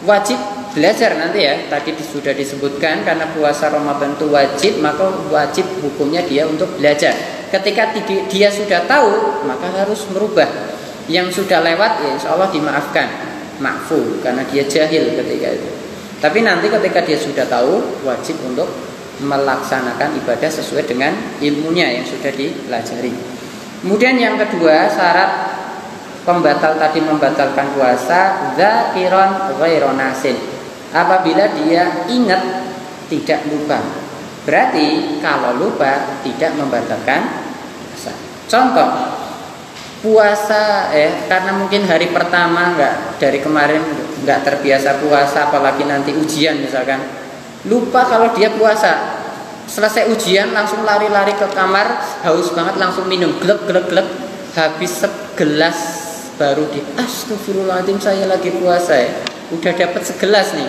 wajib belajar nanti ya, tadi sudah disebutkan, karena puasa Ramadan itu wajib, maka wajib hukumnya dia untuk belajar. Ketika dia sudah tahu, maka harus merubah. Yang sudah lewat ya insya Allah dimaafkan, ma'fu, karena dia jahil ketika itu. Tapi nanti ketika dia sudah tahu, wajib untuk melaksanakan ibadah sesuai dengan ilmunya yang sudah dipelajari. Kemudian yang kedua, syarat pembatal tadi membatalkan puasa, dzakiron ghairu nasin, apabila dia ingat tidak lupa. Berarti kalau lupa tidak membatalkan puasa. Contoh, puasa karena mungkin hari pertama dari kemarin nggak terbiasa puasa, apalagi nanti ujian misalkan, lupa kalau dia puasa. Selesai ujian langsung lari-lari ke kamar, haus banget langsung minum, glek, habis segelas baru astagfirullahaladzim, saya lagi puasa ya. Udah dapat segelas nih,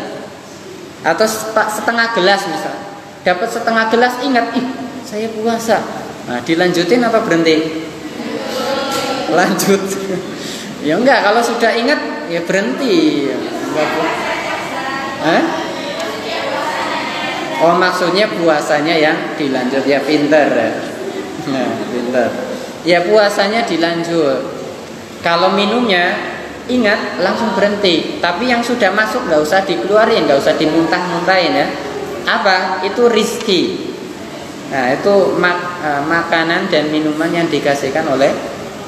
atau setengah gelas misal, dapat setengah gelas, ingat saya puasa. Nah, dilanjutin apa berhenti? Lanjut. Ya enggak, kalau sudah ingat ya berhenti. Oh, maksudnya puasanya yang dilanjut, ya pinter ya. Nah, pinter. Ya puasanya dilanjut. Kalau minumnya ingat langsung berhenti. Tapi yang sudah masuk nggak usah dikeluarin, nggak usah dimuntah-muntahin ya. Apa? Itu rizki. Nah, itu makanan dan minuman yang dikasihkan oleh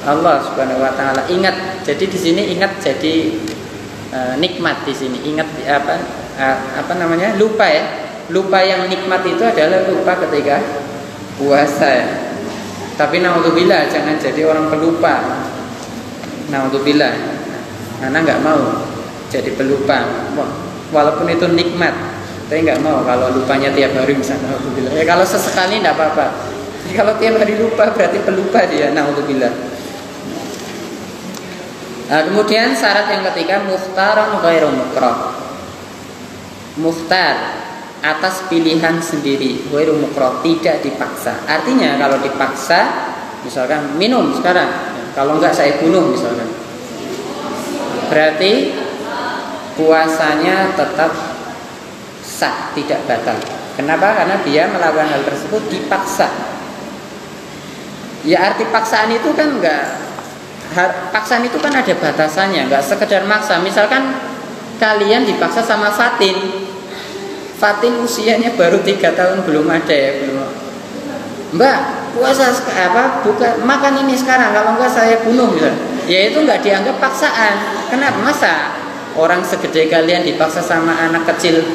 Allah Subhanahu wa taala. Ingat. Jadi di sini ingat jadi nikmat di sini. Ingat apa namanya? Lupa ya. Lupa yang nikmat itu adalah lupa ketika puasa ya. Tapi naudzubillah, jangan jadi orang pelupa. Naudzubillah, anak nggak mau jadi pelupa, walaupun itu nikmat, tapi nggak mau kalau lupanya tiap hari misalnya. Naudzubillah. Ya kalau sesekali nggak apa-apa. Jadi kalau tiap hari lupa berarti pelupa dia. Naudzubillah. Nah, kemudian syarat yang ketiga, mukhtaran ghairu mukrah. Mukhtar atas pilihan sendiri, ghairu mukrah, tidak dipaksa. Artinya kalau dipaksa, misalkan minum sekarang, kalau enggak saya bunuh misalkan, berarti puasanya tetap sah, tidak batal. Kenapa? Karena dia melakukan hal tersebut dipaksa. Ya arti paksaan itu kan paksaan itu kan ada batasannya, enggak sekedar maksa. Misalkan kalian dipaksa sama Fatin usianya baru 3 tahun, belum ada ya, belum. Mbak, puasa buka makan ini sekarang, kalau enggak saya bunuh misalnya. Ya itu enggak dianggap paksaan. Kenapa? Masa orang segede kalian dipaksa sama anak kecil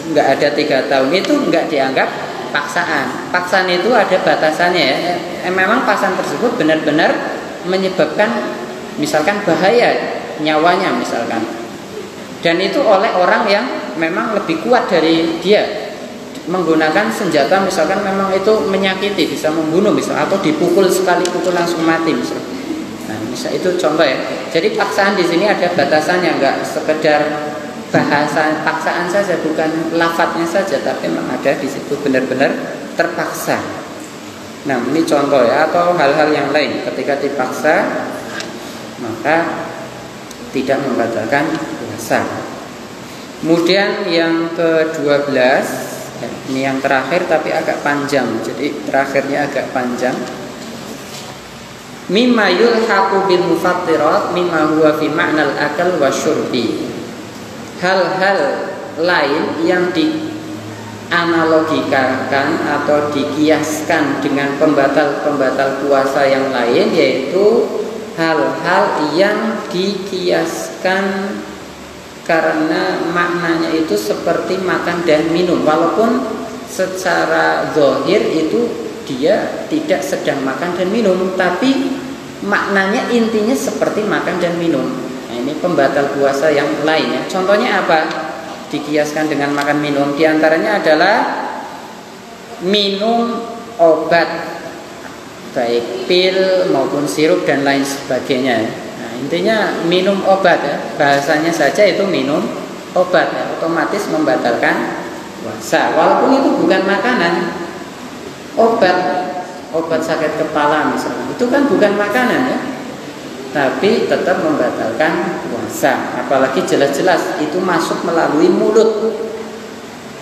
enggak ada 3 tahun, itu enggak dianggap paksaan. Paksaan itu ada batasannya ya. Memang paksaan tersebut benar-benar menyebabkan misalkan bahaya nyawanya misalkan. Dan itu oleh orang yang memang lebih kuat dari dia, menggunakan senjata misalkan memang itu menyakiti, bisa membunuh misal, atau dipukul sekali pukul langsung mati misal. Nah, misal itu contoh ya. Jadi paksaan di sini ada batasannya, enggak sekedar bahasa paksaan saja, bukan lafadznya saja, tapi memang ada di situ benar-benar terpaksa. Nah, ini contoh ya, atau hal-hal yang lain ketika dipaksa maka tidak membatalkan puasa. Kemudian yang ke-12, ini yang terakhir tapi agak panjang, jadi terakhirnya agak panjang. Mimma yulhaqu bil mufattirat mimma huwa fi ma'nal akal wa syurbi. Hal-hal lain yang dianalogikan atau dikiaskan dengan pembatal-pembatal puasa yang lain, yaitu hal-hal yang dikiaskan karena maknanya itu seperti makan dan minum, walaupun secara zahir itu dia tidak sedang makan dan minum, tapi maknanya intinya seperti makan dan minum. Nah, ini pembatal puasa yang lainnya. Contohnya apa? Dikiaskan dengan makan minum. Di antaranya adalah minum obat, baik pil maupun sirup dan lain sebagainya. Nah, intinya minum obat ya, bahasanya saja itu minum obat ya, otomatis membatalkan puasa. Walaupun itu bukan makanan, obat sakit kepala misalnya, itu kan bukan makanan ya, tapi tetap membatalkan puasa. Apalagi jelas-jelas itu masuk melalui mulut,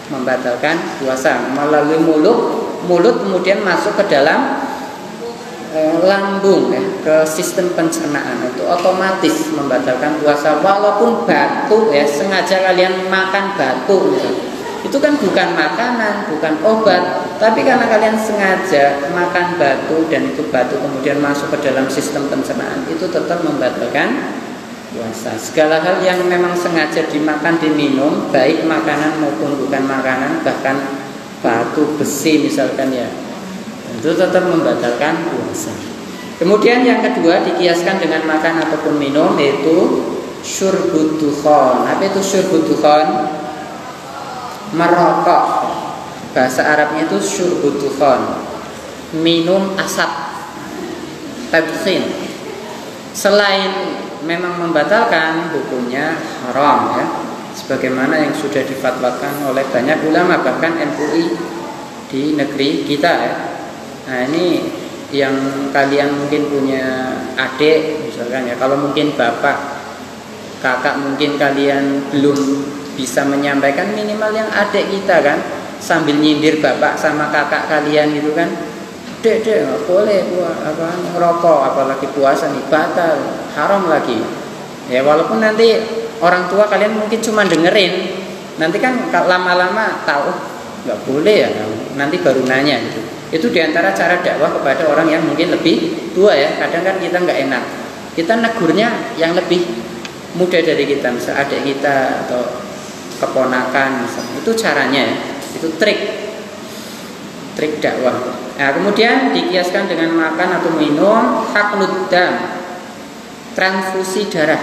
membatalkan puasa melalui mulut kemudian masuk ke dalam lambung ya, ke sistem pencernaan, itu otomatis membatalkan puasa. Walaupun batu ya, sengaja kalian makan batu misalnya, itu kan bukan makanan, bukan obat, tapi karena kalian sengaja makan batu dan itu batu kemudian masuk ke dalam sistem pencernaan, itu tetap membatalkan puasa. Segala hal yang memang sengaja dimakan, diminum, baik makanan maupun bukan makanan, bahkan batu, besi misalkan ya, itu tetap membatalkan puasa. Kemudian yang kedua dikiaskan dengan makan ataupun minum, yaitu syurbud dukhon. Apa itu syurbud dukhon? Merokok. Bahasa Arabnya itu syurbud dukhon, minum asap, tabkhin. Selain memang membatalkan, hukumnya haram ya, sebagaimana yang sudah difatwakan oleh banyak ulama, bahkan MUI di negeri kita ya. Nah, ini yang kalian mungkin punya adik misalkan ya, kalau mungkin bapak, kakak mungkin kalian belum bisa menyampaikan, minimal yang adik kita kan sambil nyindir bapak sama kakak kalian gitu kan, dek nggak boleh ngerokok, apalagi puasa nih, batal, haram lagi ya. Walaupun nanti orang tua kalian mungkin cuma dengerin, nanti kan lama-lama tahu nggak boleh ya, nanti baru nanya gitu. Itu diantara cara dakwah kepada orang yang mungkin lebih tua ya. Kadang kan kita nggak enak, kita negurnya yang lebih muda dari kita, misal adik kita atau keponakan misalnya. Itu caranya ya, itu trik dakwah. Nah, kemudian dikiaskan dengan makan atau minum haqnud dam, transfusi darah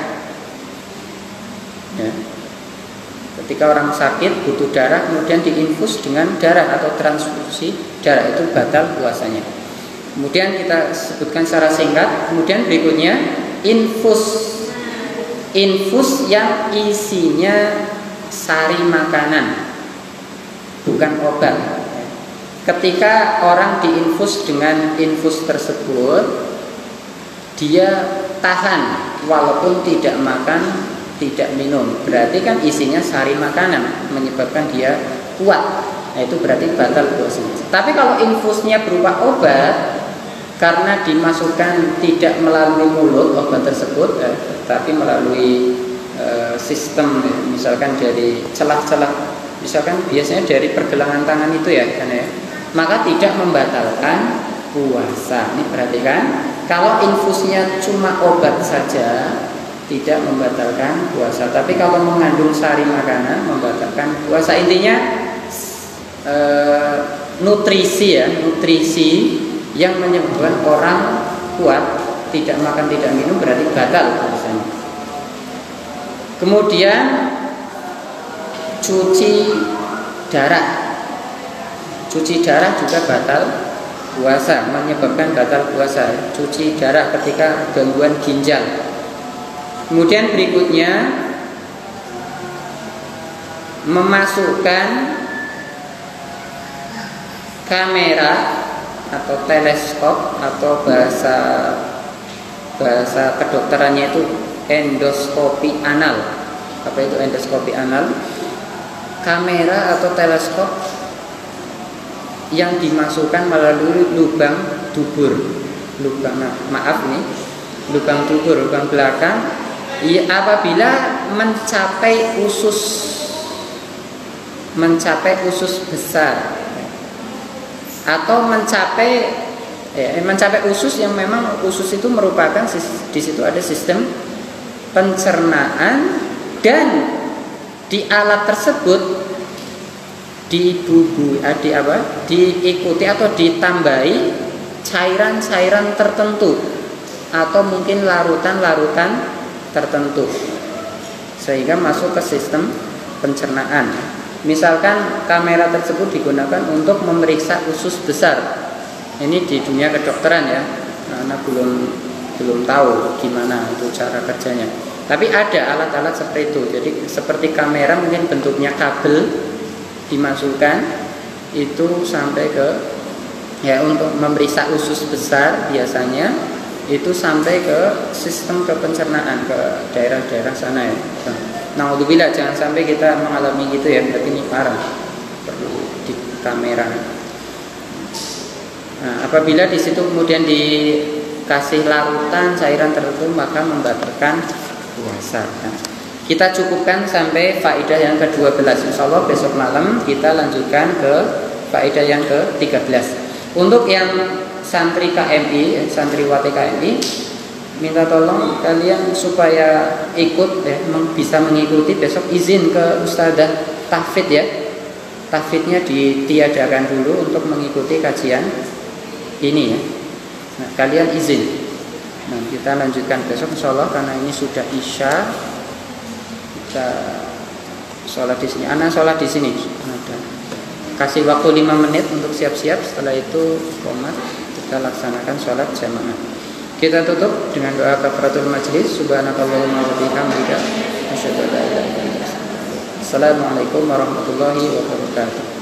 ya. Ketika orang sakit butuh darah, kemudian diinfus dengan darah atau transfusi darah, itu batal puasanya. Kemudian kita sebutkan secara singkat. Kemudian berikutnya infus yang isinya sari makanan, bukan obat. Ketika orang diinfus dengan infus tersebut, dia tahan walaupun tidak makan, tidak minum, berarti kan isinya sari makanan, menyebabkan dia kuat. Nah, itu berarti batal puasanya. Tapi kalau infusnya berupa obat, karena dimasukkan tidak melalui mulut obat tersebut, tapi melalui sistem, misalkan dari celah-celah, misalkan biasanya dari pergelangan tangan itu ya, kan ya, maka tidak membatalkan puasa. Ini perhatikan, kalau infusnya cuma obat saja tidak membatalkan puasa, tapi kalau mengandung sari makanan membatalkan puasa. Intinya nutrisi ya, nutrisi yang menyebabkan orang kuat, tidak makan tidak minum, berarti batal puasanya. Kemudian cuci darah juga batal puasa, menyebabkan batal puasa. Cuci darah ketika gangguan ginjal. Kemudian berikutnya memasukkan kamera atau teleskop, atau bahasa kedokterannya itu endoskopi anal. Apa itu endoskopi anal? Kamera atau teleskop yang dimasukkan melalui lubang dubur, lubang dubur, lubang belakang. Apabila mencapai usus besar atau mencapai mencapai usus yang memang usus itu merupakan di situ ada sistem pencernaan, dan di alat tersebut diikuti atau ditambahi cairan-cairan tertentu atau mungkin larutan-larutan tertentu sehingga masuk ke sistem pencernaan. Misalkan kamera tersebut digunakan untuk memeriksa usus besar. Ini di dunia kedokteran ya, karena belum tahu gimana itu cara kerjanya. Tapi ada alat-alat seperti itu. Jadi seperti kamera mungkin bentuknya kabel dimasukkan itu sampai ke untuk memeriksa usus besar biasanya itu sampai ke sistem pencernaan ke daerah-daerah sana ya. Naudzubillah, jangan sampai kita mengalami gitu ya, berarti ini parah, perlu di kamera. Nah, apabila di situ kemudian dikasih larutan cairan tertentu maka membatalkan puasa. Nah, kita cukupkan sampai faedah yang ke-12. Insyaallah besok malam kita lanjutkan ke faedah yang ke-13. Untuk yang santri KMI, santriwati KMI, minta tolong kalian supaya ikut bisa mengikuti besok, izin ke Ustadzah tahfidz ya. Tahfidznya ditiadakan dulu untuk mengikuti kajian ini ya. Nah, kalian izin. Nah, kita lanjutkan besok insyaallah karena ini sudah Isya. Kita sholat di sini. Anak sholat di sini. Kasih waktu 5 menit untuk siap-siap. Setelah itu qomat, kita laksanakan sholat jamaah. Kita tutup dengan doa kafaratul majlis. Subhanakallahumma wa bihamdika asyhadu an la ilaha illa anta. Assalamualaikum warahmatullahi wabarakatuh.